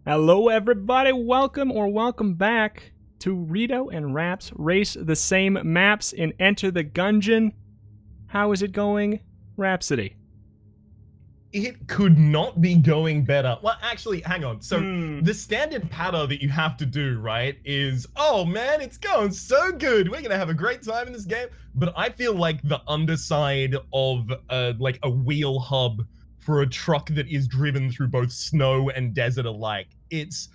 Hello everybody, welcome back to Reto and Rhaps race the same maps in Enter the Gungeon. How is it going, Rhapsody? It could not be going better. Well, actually, hang on. So the standard patter that you have to do, right, is, oh man, it's going so good. We're gonna have a great time in this game. But I feel like the underside of like a wheel hub for a truck that is driven through both snow and desert alike. It's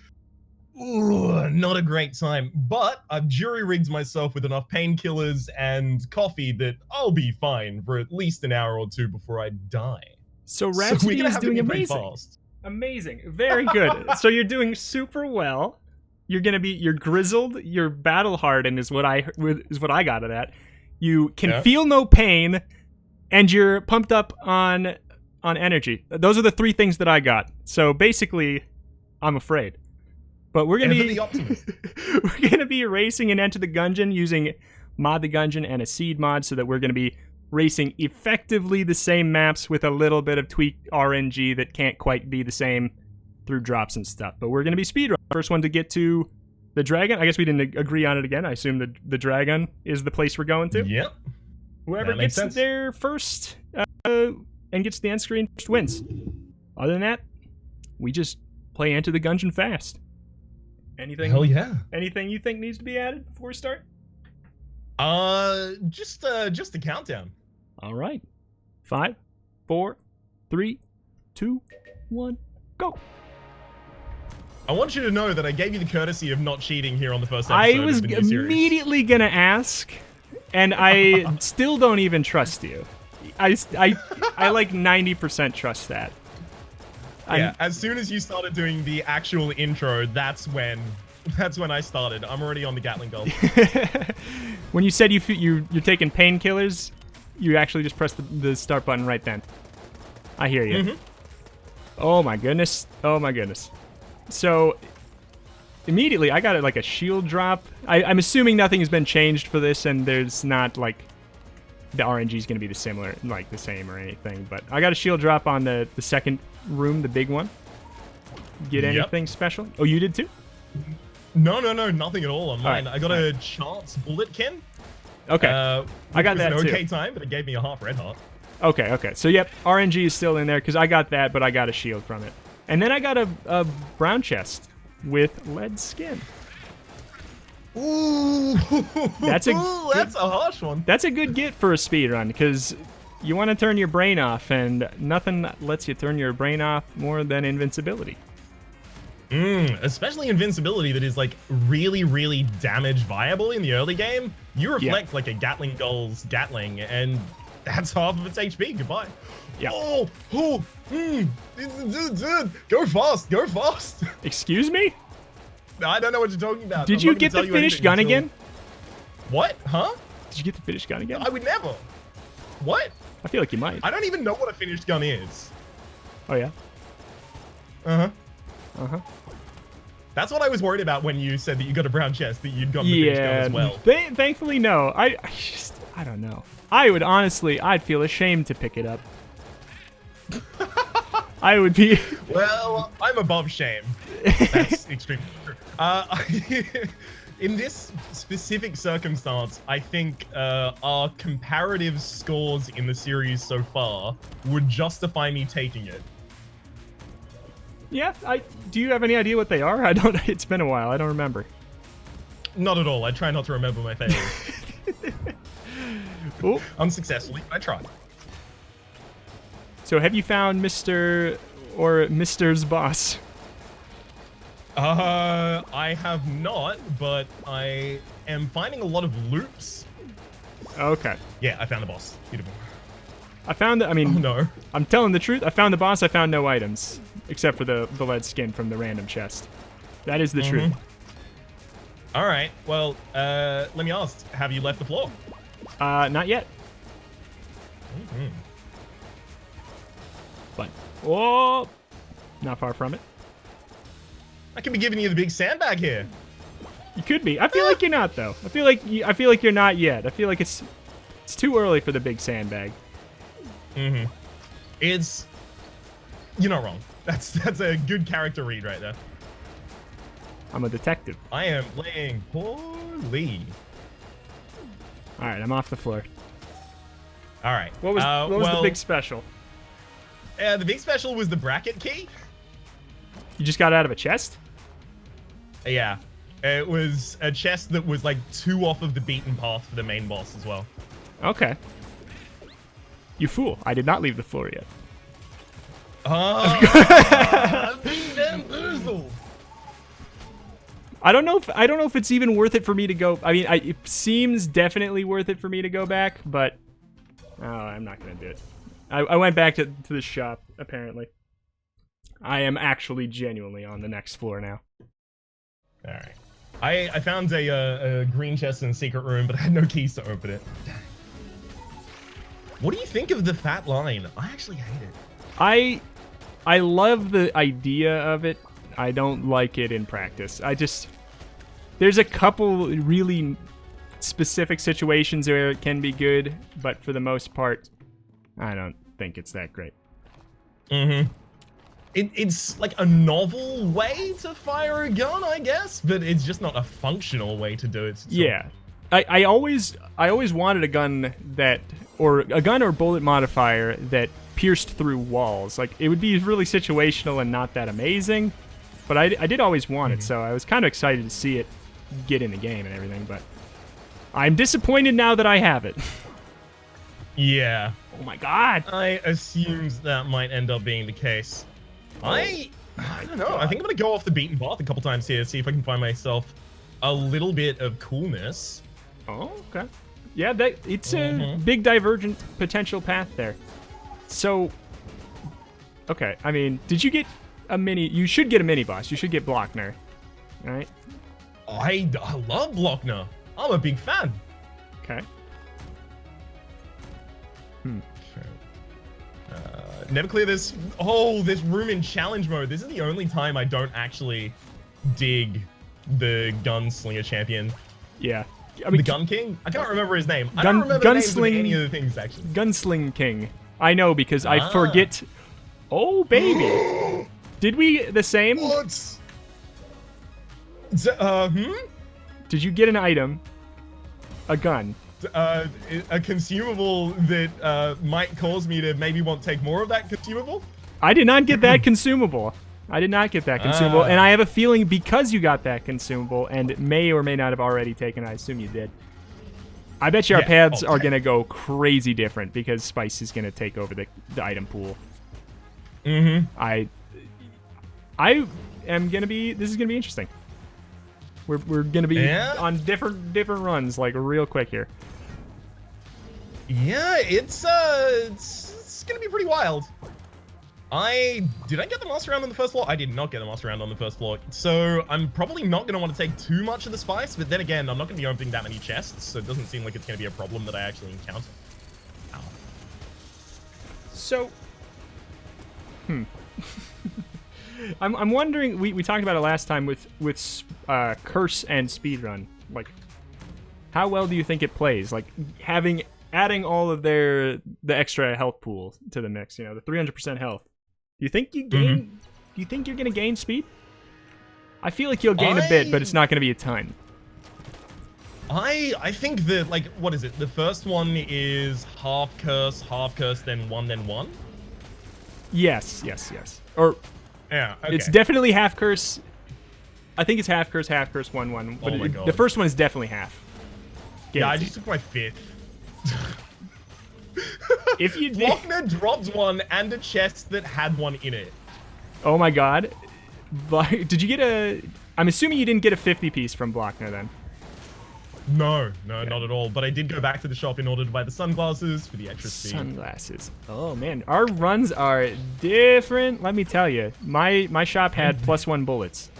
not a great time, but I've jury-rigged myself with enough painkillers and coffee that I'll be fine for at least an hour or two before I die. So Rhapsody is doing amazing. Amazing. Very good. So you're doing super well. You're grizzled, you're battle hardened is what I got it at. You can feel no pain, and you're pumped up on energy. Those are the three things that I got. So basically, I'm afraid. But we're gonna be racing and Enter the Gungeon using Mod the Gungeon and a seed mod, so that we're gonna be racing effectively the same maps with a little bit of tweaked RNG that can't quite be the same through drops and stuff. But we're gonna be speedrun. First one to get to the dragon. I guess we didn't agree on it again. I assume the dragon is the place we're going to. Yep. Whoever gets there first and gets the end screen first wins. Other than that, we just play Enter the Gungeon fast. Anything? Hell yeah. Anything you think needs to be added before we start? Just a countdown. All right. 5, 4, 3, 2, 1, go. I want you to know that I gave you the courtcy of not cheating here on the first episode. I was immediately gonna ask, and I still don't even trust you. I like 90% trust that. Yeah, as soon as you started doing the actual intro, that's when I started. I'm already on the Gatling gun. When you said you're taking painkillers, you actually just pressed the start button right then. I hear you. Mm-hmm. Oh my goodness. Oh my goodness. So immediately I got like a shield drop. I'm assuming nothing has been changed for this, and there's not like the RNG is going to be the same or anything. But I got a shield drop on the second room, the big one. Get anything special? Oh, you did too? No, nothing at all on mine. Right. I got a chance bulletkin. Okay, I got that too. It was an okay time, but it gave me a half red heart. Okay. So yep, RNG is still in there because I got that, but I got a shield from it. And then I got a brown chest with lead skin. Ooh, that's a harsh one. That's a good get for a speedrun, because you want to turn your brain off, and nothing lets you turn your brain off more than invincibility. Especially invincibility that is like really, really damage viable in the early game. You reflect like a Gatling Gull's Gatling, and that's half of its HP. Goodbye. Yeah. Go fast. Excuse me? I don't know what you're talking about. Did you get the finished gun again? What? Huh? Did you get the finished gun again? I would never. What? I feel like you might. I don't even know what a finished gun is. Oh, yeah? Uh-huh. That's what I was worried about when you said that you got a brown chest, that you'd gotten the finished gun as well. Thankfully, no. I don't know. I'd feel ashamed to pick it up. I would be... Well, I'm above shame. That's extremely true. In this specific circumstance, I think our comparative scores in the series so far would justify me taking it. Yeah, do you have any idea what they are? I don't. It's been a while. I don't remember. Not at all. I try not to remember my failures. Unsuccessfully, I tried. So have you found Mr. or Mr.'s boss? I have not, but I am finding a lot of loops. Okay. Yeah, I found the boss. Beautiful. Oh no. I'm telling the truth. I found the boss. I found no items, except for the lead skin from the random chest. That is the truth. All right. Well, let me ask. Have you left the floor? Not yet. But, not far from it. I could be giving you the big sandbag here. You could be. I feel like you're not, though. I feel like you're not yet. I feel like it's too early for the big sandbag. You're not wrong. That's a good character read right there. I'm a detective. I am playing poorly. All right, I'm off the floor. All right. What was the big special? The big special was the bracket key. You just got out of a chest? Yeah. It was a chest that was like 2 off of the beaten path for the main boss as well. Okay. You fool. I did not leave the floor yet. I don't know if it's even worth it for me to go. I mean, it seems definitely worth it for me to go back, but I'm not gonna do it. I went back to the shop. Apparently, I am actually genuinely on the next floor now. All right. I found a green chest in a secret room, but I had no keys to open it. What do you think of the fat line? I actually hate it. I love the idea of it. I don't like it in practice. There's a couple really specific situations where it can be good, but for the most part, I don't think it's that great. Mm-hmm. It's like a novel way to fire a gun, I guess, but it's just not a functional way to do it. Yeah. I always wanted a gun or bullet modifier that pierced through walls. Like, it would be really situational and not that amazing, but I did always want it, so I was kind of excited to see it get in the game and everything, but I'm disappointed now that I have it. Yeah. Oh my god. I assumed that might end up being the case. I don't know. I think I'm going to go off the beaten path a couple times here, see if I can find myself a little bit of coolness. Oh, okay. Yeah, it's a big divergent potential path there. So, okay, I mean, did you get a mini? You should get a mini boss. You should get Blockner, right? I love Blockner. I'm a big fan. Okay. Never clear this. Oh, this room in challenge mode. This is the only time I don't actually dig the gunslinger champion. Yeah. I mean, the Gun King? I can't remember his name. I don't remember the names of any of the things, actually. Gunsling King. I know, because I forget. Oh, baby. Did we the same? What? Did you get an item? A gun? A consumable that might cause me to maybe want to take more of that consumable? I did not get that consumable. I did not get that consumable, and I have a feeling because you got that consumable and may or may not have already taken, I assume you did. I bet you our paths are going to go crazy different because Spice is going to take over the item pool. Mm-hmm. I am going to be, this is going to be interesting. We're going to be on different runs, like real quick here. Yeah, it's going to be pretty wild. Did I get the master round on the first floor? I did not get the master round on the first floor. So I'm probably not going to want to take too much of the spice, but then again, I'm not going to be opening that many chests, so it doesn't seem like it's going to be a problem that I actually encounter. Ow. So, I'm wondering, we talked about it last time with curse and speedrun. Like, how well do you think it plays? Like, adding all of the extra health pool to the mix, you know, the 300% health. Do you think you gain? Do you think you're gonna gain speed? I feel like you'll gain a bit, but it's not gonna be a ton. I think that, like, what is it? The first one is half curse, then one. Yes. Or yeah, okay. It's definitely half curse. I think it's half curse, 1. But oh my God. The first one is definitely half. Guaranteed. Yeah, I just took my 5th. If you did, Blockner dropped one and a chest that had one in it. Oh my god. But did you get a... I'm assuming you didn't get a 50 piece from Blockner then. No, not at all. But I did go back to the shop in order to buy the sunglasses for the extra speed. Sunglasses. Oh man, our runs are different. Let me tell you, my shop had +1 bullets.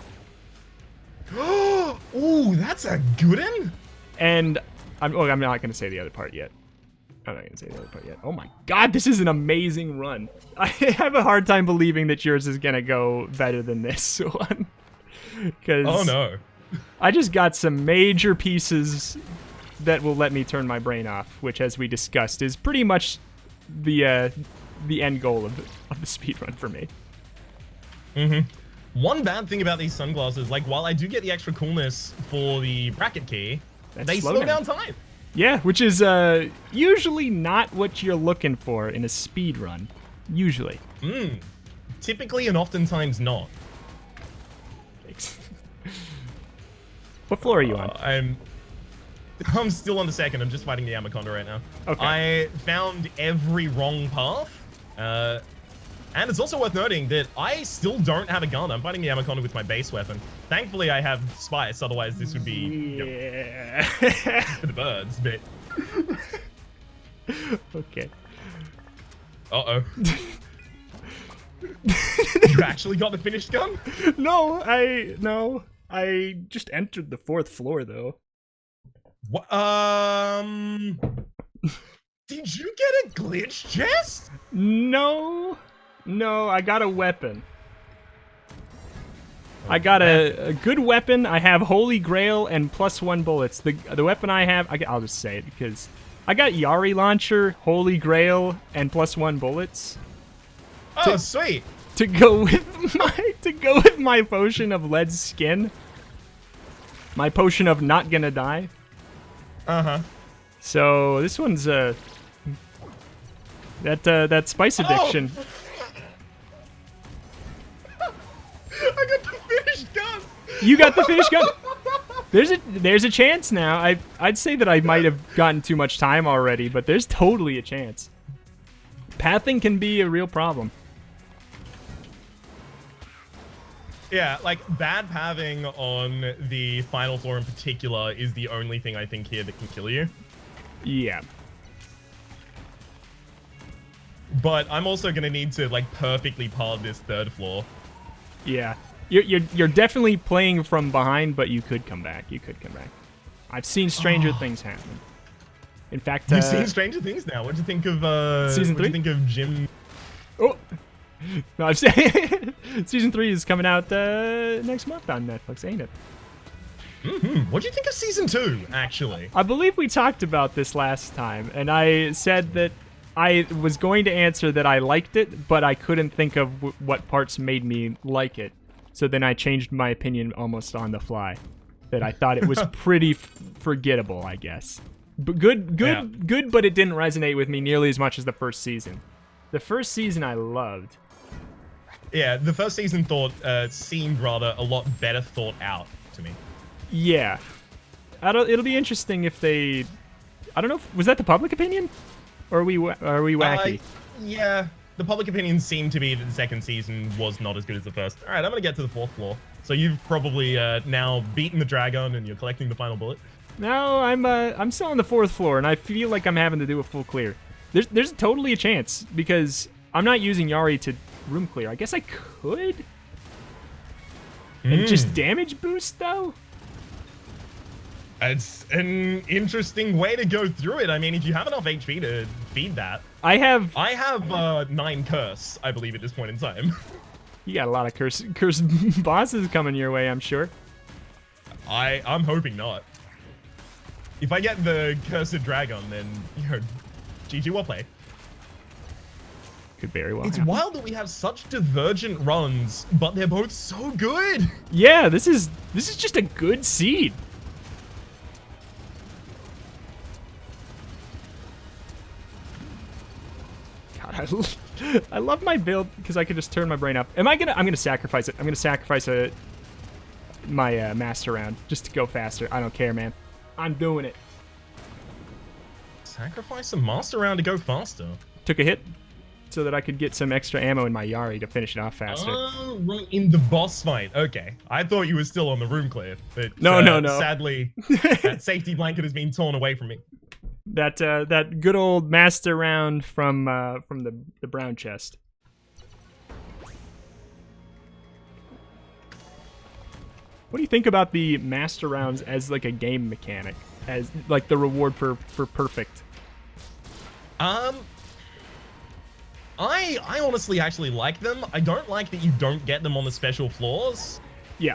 Ooh, that's a good one. And I'm not gonna say the other part yet. Oh my god, this is an amazing run. I have a hard time believing that yours is gonna go better than this one. Oh no. I just got some major pieces that will let me turn my brain off, which, as we discussed, is pretty much the end goal of the speedrun for me. One bad thing about these sunglasses, like while I do get the extra coolness for the bracket key, they slow down time. Yeah, which is usually not what you're looking for in a speed run. Usually. Typically and oftentimes not. Thanks. What floor are you on? I'm still on the second. I'm just fighting the Anaconda right now. Okay. I found every wrong path. And it's also worth noting that I still don't have a gun. I'm fighting the Anaconda with my base weapon. Thankfully, I have Spice. Otherwise, this would be for the birds. But okay. Uh-oh. You actually got the finished gun? No. I just entered the 4th floor though. What? Did you get a glitch chest? No, I got a weapon. I got a good weapon. I have Holy Grail and +1 bullets. The weapon I have, I'll just say it because I got Yari launcher, Holy Grail, and +1 bullets. Oh, sweet. To go with my potion of lead skin. My potion of not gonna die. So this one's that spice addiction. I got the finished gun. You got the finished gun. There's a chance now. I'd say that I might have gotten too much time already, but there's totally a chance. Pathing can be a real problem. Yeah, like bad pathing on the final floor in particular is the only thing I think here that can kill you. Yeah. But I'm also gonna need to like perfectly path this 3rd floor. Yeah. You're definitely playing from behind, but you could come back. I've seen stranger things happen. In fact, you've seen stranger things now. What'd you think of season 3? What'd you think of Jim? Oh. No, I've seen season 3 is coming out next month on Netflix, ain't it? What'd you think of season 2, actually? I believe we talked about this last time, and I said that I was going to answer that I liked it, but I couldn't think of what parts made me like it. So then I changed my opinion almost on the fly. That I thought it was pretty forgettable, I guess. But good, but it didn't resonate with me nearly as much as the first season. The first season I loved. Yeah, the first season seemed rather a lot better thought out to me. Yeah. It'll be interesting if they... I don't know, was that the public opinion? Or are we wacky? Yeah, the public opinion seemed to be that the second season was not as good as the first. All right, I'm going to get to the 4th floor. So you've probably now beaten the dragon and you're collecting the final bullet. No, I'm still on the 4th floor, and I feel like I'm having to do a full clear. There's totally a chance, because I'm not using Yari to room clear. I guess I could? And just damage boost, though? It's an interesting way to go through it. I mean, if you have enough HP to feed that. I have 9 curse, I believe, at this point in time. You got a lot of cursed bosses coming your way, I'm sure. I'm hoping not. If I get the cursed dragon, then, you know, GG, well played. Could very well It's happen. wild that we have such divergent runs, but they're both so good. Yeah, this is just a good seed. God, I love my build because I can just turn my brain up. I'm gonna sacrifice it. I'm gonna sacrifice my master round just to go faster. I don't care, man. I'm doing it. Sacrifice a master round to go faster. Took a hit so that I could get some extra ammo in my Yari to finish it off faster. Oh, right, in the boss fight. Okay. I thought you were still on the room clear. But, no. Sadly, that safety blanket has been torn away from me. That good old master round from the brown chest. What do you think about the master rounds as like a game mechanic, as like the reward for perfect? I honestly actually like them. I don't like that you don't get them on the special floors. Yeah.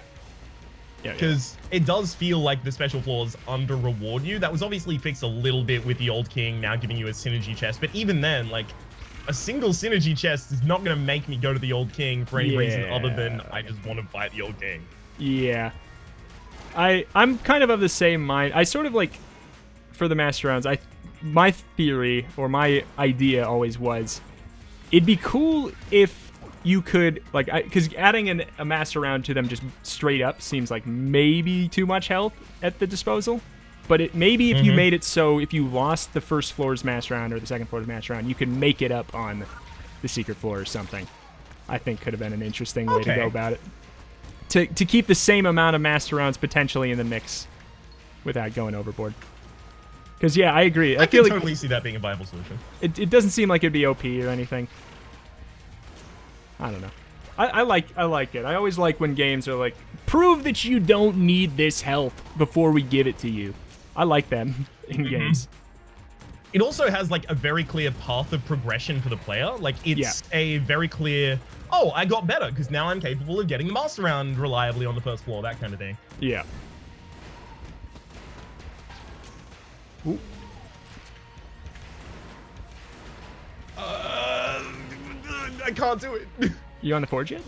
Because it does feel like the special floors under-reward you. That was obviously fixed a little bit with the Old King now giving you a synergy chest. But even then, like, a single synergy chest is not going to make me go to the Old King for any reason other than I just want to fight the Old King. Yeah. I'm kind of the same mind. I sort of like, for the Master Rounds, my theory, or my idea always was, it'd be cool if you could, like, because adding a Master Round to them just straight up seems like maybe too much health at the disposal. But maybe if you made it so if you lost the first floor's Master Round or the second floor's Master Round, you could make it up on the secret floor or something. I think could have been an interesting way to go about it. To keep the same amount of Master Rounds potentially in the mix without going overboard. Because, yeah, I agree. I feel can totally see that being a viable solution. It doesn't seem like it'd be OP or anything. I don't know. I like it. I always like when games are like, prove that you don't need this health before we give it to you. I like that in games. It also has like a very clear path of progression for the player. Like it's a very clear, oh, I got better because now I'm capable of getting the Master Round reliably on the first floor, that kind of thing. Yeah. Ooh. I can't do it. You on the forge yet?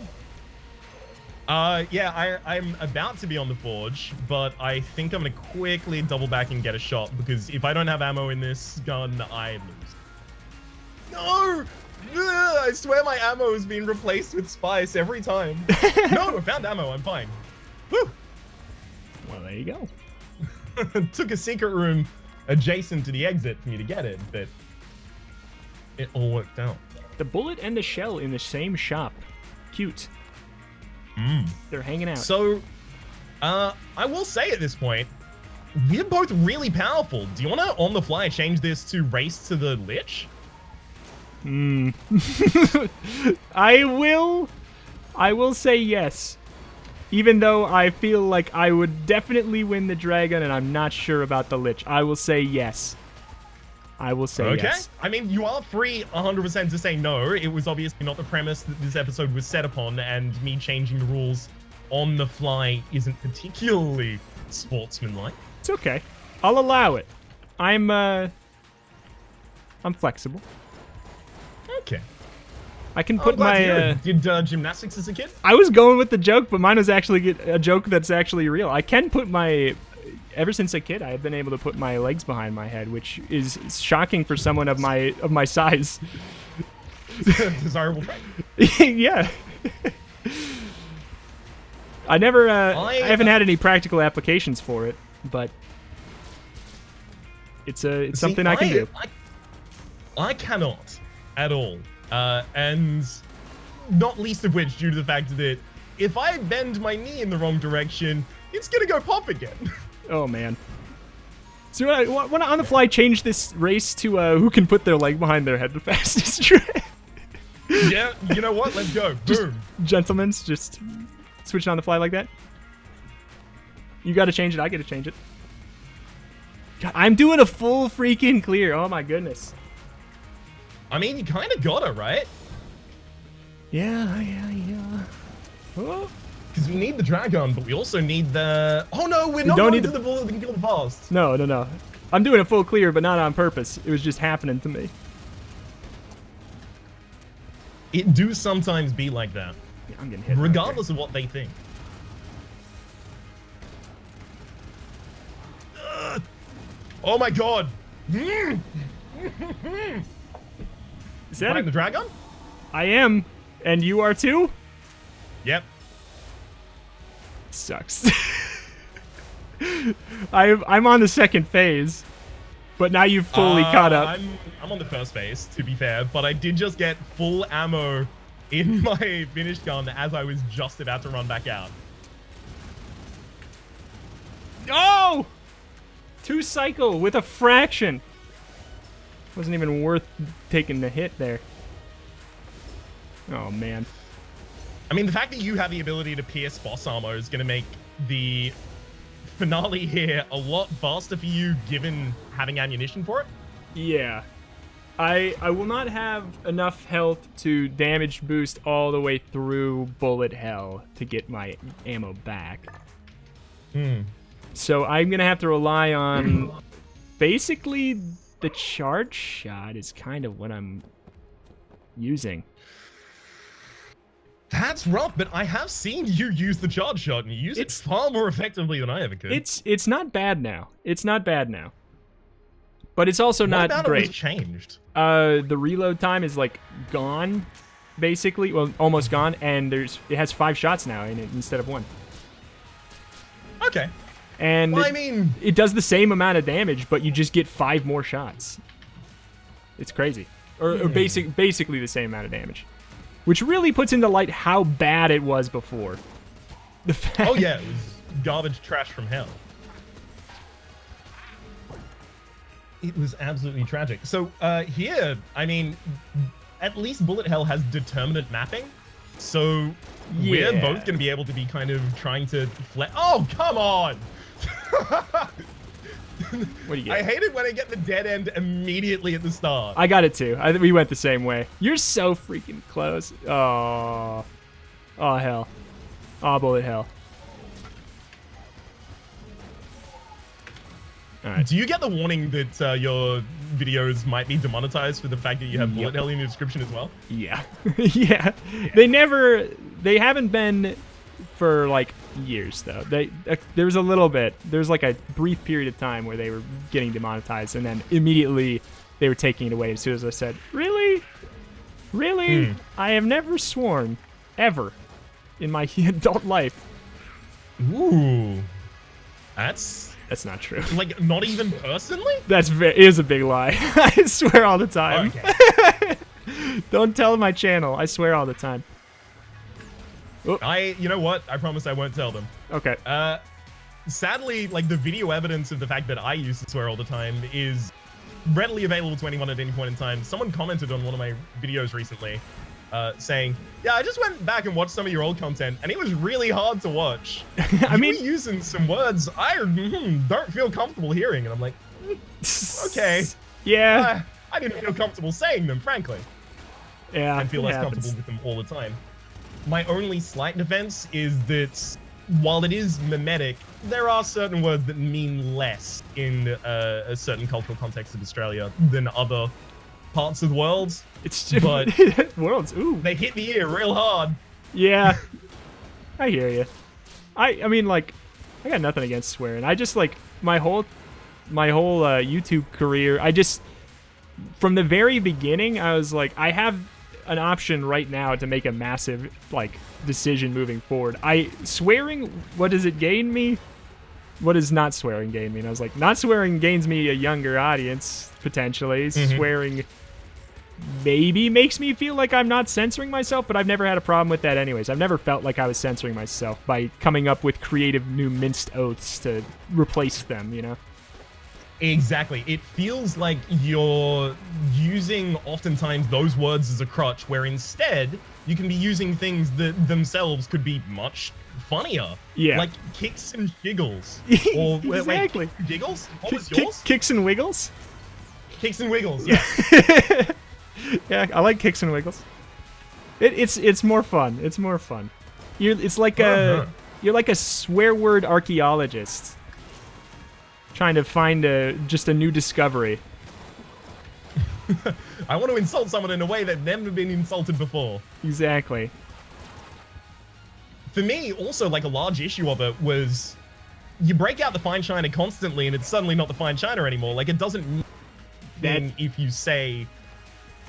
Yeah, I'm about to be on the forge, but I think I'm gonna quickly double back and get a shot because if I don't have ammo in this gun, I lose. No! I swear my ammo has been replaced with spice every time. No, I found ammo. I'm fine. Woo! Well, there you go. Took a secret room adjacent to the exit for me to get it, but it all worked out. The bullet and the shell in the same shop. Cute. They're hanging out. So, I will say at this point, we're both really powerful. Do you want to, on the fly, change this to race to the lich? I will say yes. Even though I feel like I would definitely win the dragon and I'm not sure about the lich. I will say yes. I will say yes. I mean, you are free 100% to say no. It was obviously not the premise that this episode was set upon, and me changing the rules on the fly isn't particularly sportsmanlike. It's okay. I'll allow it. I'm flexible. Okay. I can put my... Did gymnastics as a kid? I was going with the joke, but mine was actually a joke that's actually real. I can put my... Ever since a kid, I have been able to put my legs behind my head, which is shocking for someone of my size. Desirable trait. Yeah. I haven't had any practical applications for it, but it's something I can do. I cannot at all, and not least of which due to the fact that if I bend my knee in the wrong direction, it's gonna go pop again. Oh, man. So I want to on the fly change this race to who can put their leg behind their head the fastest. Yeah, you know what? Let's go. Boom. Gentlemen's just switch on the fly like that. You got to change it. I got to change it. God, I'm doing a full freaking clear. Oh, my goodness. I mean, you kind of got it, right? Yeah. Oh. Because we need the dragon, but we also need the... Oh no, we're not going to the bullet that can kill the fast. No. I'm doing a full clear, but not on purpose. It was just happening to me. It do sometimes be like that. Yeah, I'm getting hit. Regardless of what they think. Oh my god! Is that the dragon? I am, and you are too? Yep. Sucks. I'm on the second phase, but now you've fully caught up. I'm on the first phase, to be fair, but I did just get full ammo in my finished gun as I was just about to run back out. Oh! 2 cycle with a fraction. Wasn't even worth taking the hit there. Oh, man. I mean, the fact that you have the ability to pierce boss armor is going to make the finale here a lot faster for you, given having ammunition for it. Yeah. I will not have enough health to damage boost all the way through bullet hell to get my ammo back. So I'm going to have to rely on basically the charge shot is kind of what I'm using? That's rough, but I have seen you use the charge shot, and you use it far more effectively than I ever could. It's not bad now. It's not bad now. But it's also what not about great. It was changed? The reload time is like gone, basically. Well, almost gone, and it has 5 shots now in it instead of 1. Okay. And well, I mean, it does the same amount of damage, but you just get 5 more shots. It's crazy. Or basically the same amount of damage. Which really puts into light how bad it was before. The fact oh yeah, it was garbage trash from hell. It was absolutely tragic. So here, I mean, at least Bullet Hell has determinate mapping. So we're both going to be able to be kind of trying to... Oh, come on! What do you get? I hate it when I get the dead end immediately at the start. I got it too. We went the same way. You're so freaking close. Oh. Oh, hell. Oh, Bullet Hell. All right. Do you get the warning that your videos might be demonetized for the fact that you have Bullet Hell in your description as well? Yeah. Yeah. They haven't been for like years though. There was a little bit. There was like a brief period of time where they were getting demonetized, and then immediately they were taking it away as soon as I said, "Really? Really? I have never sworn ever in my adult life." Ooh. That's not true. Like, not even personally? It is a big lie. I swear all the time. Okay. Don't tell my channel. I swear all the time. You know what? I promise I won't tell them. Okay. Sadly, like, the video evidence of the fact that I used to swear all the time is readily available to anyone at any point in time. Someone commented on one of my videos recently, saying, "Yeah, I just went back and watched some of your old content, and it was really hard to watch. I mean, you were using some words I don't feel comfortable hearing." And I'm like, okay. Yeah. I didn't feel comfortable saying them, frankly. Yeah. I feel less comfortable with them all the time. My only slight defense is that while it is mimetic, there are certain words that mean less in a certain cultural context of Australia than other parts of the world. It's but worlds. Ooh. They hit the ear real hard. Yeah. I hear you. I mean, like, I got nothing against swearing. I just, like, my whole YouTube career, from the very beginning, I was like, I have an option right now to make a massive, like, decision moving forward. Swearing, what does it gain me? What does not swearing gain me? And I was like, not swearing gains me a younger audience, potentially. Swearing maybe makes me feel like I'm not censoring myself, but I've never had a problem with that anyways. I've never felt like I was censoring myself by coming up with creative new minced oaths to replace them, you know? Exactly. It feels like you're using oftentimes those words as a crutch, where instead you can be using things that themselves could be much funnier. Yeah. Like kicks and jiggles. Or, exactly. Wait, jiggles? What was yours? Kicks and wiggles? Kicks and wiggles, yeah. Yeah, I like kicks and wiggles. It's more fun. It's more fun. You're like a swear word archaeologist trying to find just a new discovery. I want to insult someone in a way that never been insulted before. Exactly. For me, also, like, a large issue of it was you break out the fine china constantly, and it's suddenly not the fine china anymore. Like, it doesn't mean if you say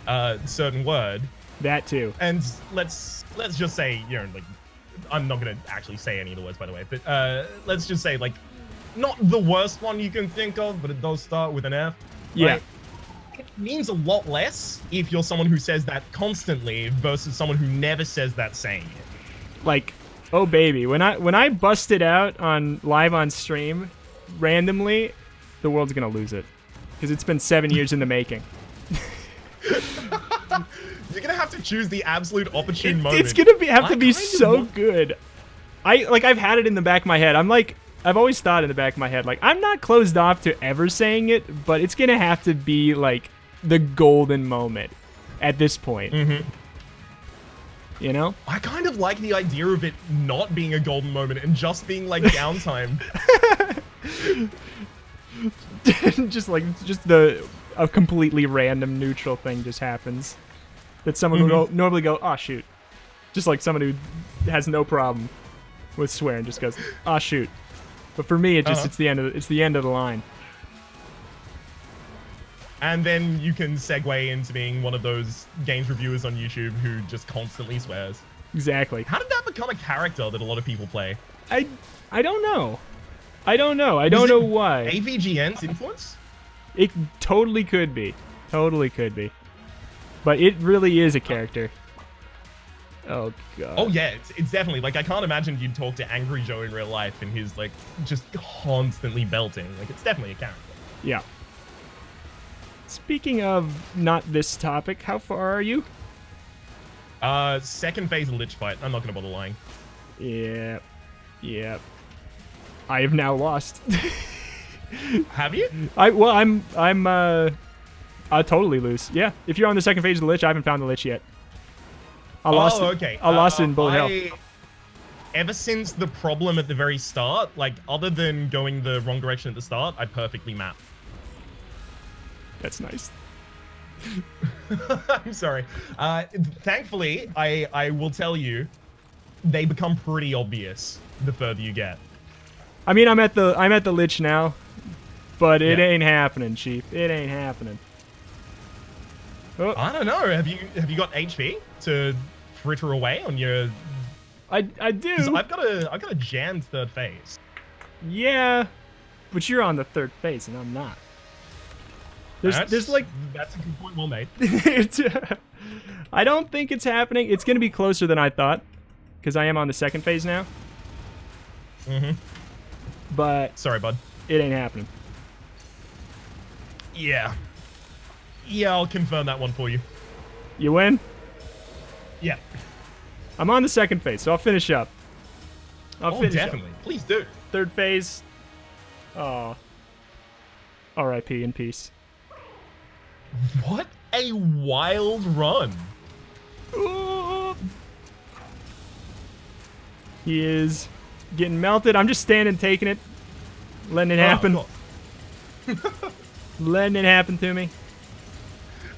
a certain word. That too. And let's just say, you know, like, I'm not gonna actually say any of the words, by the way, but let's just say, like, not the worst one you can think of, but it does start with an F. Yeah. Like, it means a lot less if you're someone who says that constantly versus someone who never says that saying it. Like, oh baby, when I bust it out live on stream randomly, the world's gonna lose it, because it's been 7 years in the making. You're gonna have to choose the absolute opportune moment. It's gonna have to be so good. I've had it in the back of my head. I've always thought in the back of my head, like, I'm not closed off to ever saying it, but it's gonna have to be like the golden moment at this point. You know? I kind of like the idea of it not being a golden moment and just being like downtime. just a completely random neutral thing just happens. that someone would normally go, "Oh shoot," just like someone who has no problem with swearing just goes, "Oh shoot." But for me, it's the end of the line. And then you can segue into being one of those games reviewers on YouTube who just constantly swears. Exactly. How did that become a character that a lot of people play? I don't know. I don't know why. AVGN's influence? It totally could be. Totally could be. But it really is a character. Oh god. Oh yeah, it's definitely, like, I can't imagine you'd talk to Angry Joe in real life and he's like just constantly belting. Like, it's definitely a character. Yeah. Speaking of not this topic, how far are you? Second phase of lich fight. I'm not gonna bother lying. Yeah. Yeah. I have now lost. Have you? I'm totally loose. Yeah. If you're on the second phase of the lich, I haven't found the lich yet. I lost it in bullet health. Ever since the problem at the very start, like, other than going the wrong direction at the start, I perfectly map. That's nice. I'm sorry. Thankfully, I will tell you, they become pretty obvious the further you get. I mean, I'm at the lich now, but it ain't happening, Chief. It ain't happening. Oh. I don't know. Have you got HP to fritter away on your? I do. I've got a jammed third phase. Yeah, but you're on the third phase and I'm not. There's like that's a good point, well made. I don't think it's happening. It's gonna be closer than I thought, because I am on the second phase now. But sorry, bud. It ain't happening. Yeah, I'll confirm that one for you. You win? Yeah. I'm on the second phase, so I'll finish up. Definitely. Please do. Third phase. Oh. R.I.P. in peace. What a wild run. Ooh. He is getting melted. I'm just standing, taking it, letting it happen. Letting it happen to me.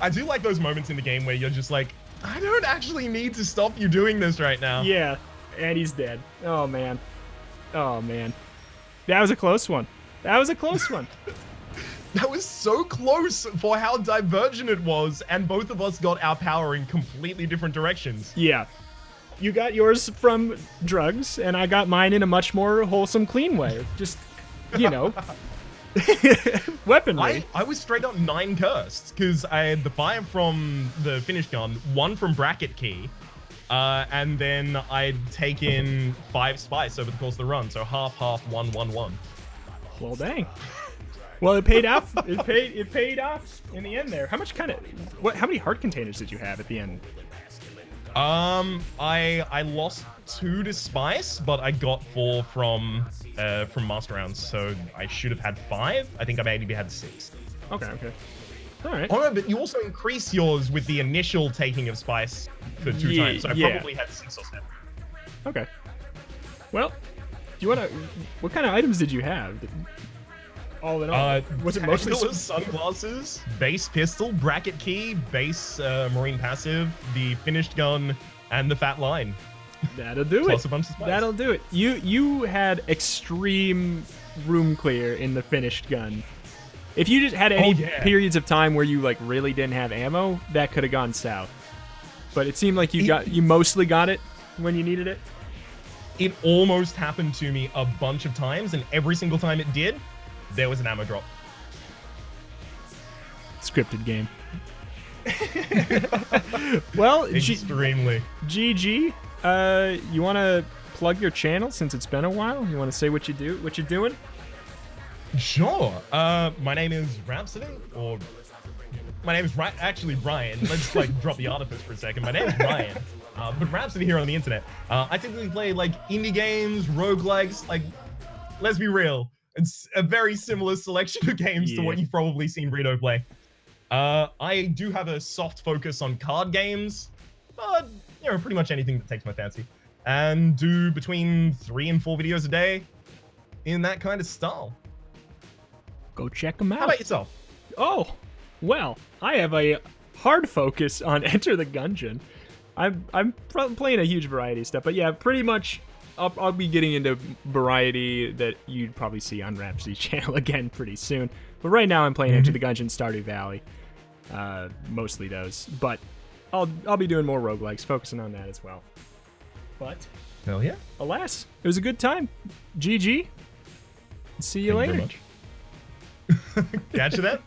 I do like those moments in the game where you're just like, I don't actually need to stop you doing this right now. Yeah, and he's dead. Oh, man. Oh, man. That was a close one. That was a close one. That was so close for how divergent it was, and both of us got our power in completely different directions. Yeah. You got yours from drugs, and I got mine in a much more wholesome, clean way. Just, you know, weaponry. I was straight up 9 cursed, because I had the 5 from the finished gun, 1 from bracket key, and then I'd taken 5 spice over the course of the run, so half, 1, 1, 1. Well, dang. Well, it paid off. It paid off in the end there. How many heart containers did you have at the end? I lost 2 to spice, but I got 4 from master rounds, so I should have had 5. I think I maybe had 6. Okay. All right. Oh no, but you also increase yours with the initial taking of spice for 2 times, so I probably had 6 or 7. Okay. Well, do you wanna? What kind of items did you have? All in all, was it mostly sunglasses, base pistol, bracket key, base marine passive, the finished gun, and the fat line? That'll do Plus it. A bunch of spice. That'll do it. You had extreme room clear in the finished gun. If you just had any periods of time where you like really didn't have ammo, that could have gone south. But it seemed like you mostly got it when you needed it. It almost happened to me a bunch of times, and every single time it did, there was an ammo drop. Scripted game. Well, extremely. GG. You want to plug your channel since it's been a while? You want to say what you do? What you're doing? Sure. My name is Rhapsody, or my name is actually Ryan. Let's like drop the artifice for a second. My name is Ryan, but Rhapsody here on the internet. I typically play like indie games, roguelikes. Like, let's be real. It's a very similar selection of games to what you've probably seen Reto play. I do have a soft focus on card games, but, you know, pretty much anything that takes my fancy. And do between 3 and 4 videos a day in that kind of style. Go check them out. How about yourself? Oh, well, I have a hard focus on Enter the Gungeon. I'm playing a huge variety of stuff, but yeah, pretty much I'll be getting into variety that you'd probably see on Rhapsody's channel again pretty soon. But right now I'm playing Enter the Gungeon, Stardew Valley, mostly those. But I'll be doing more roguelikes, focusing on that as well. But hell yeah, alas, it was a good time. GG. See you later. Catch you then.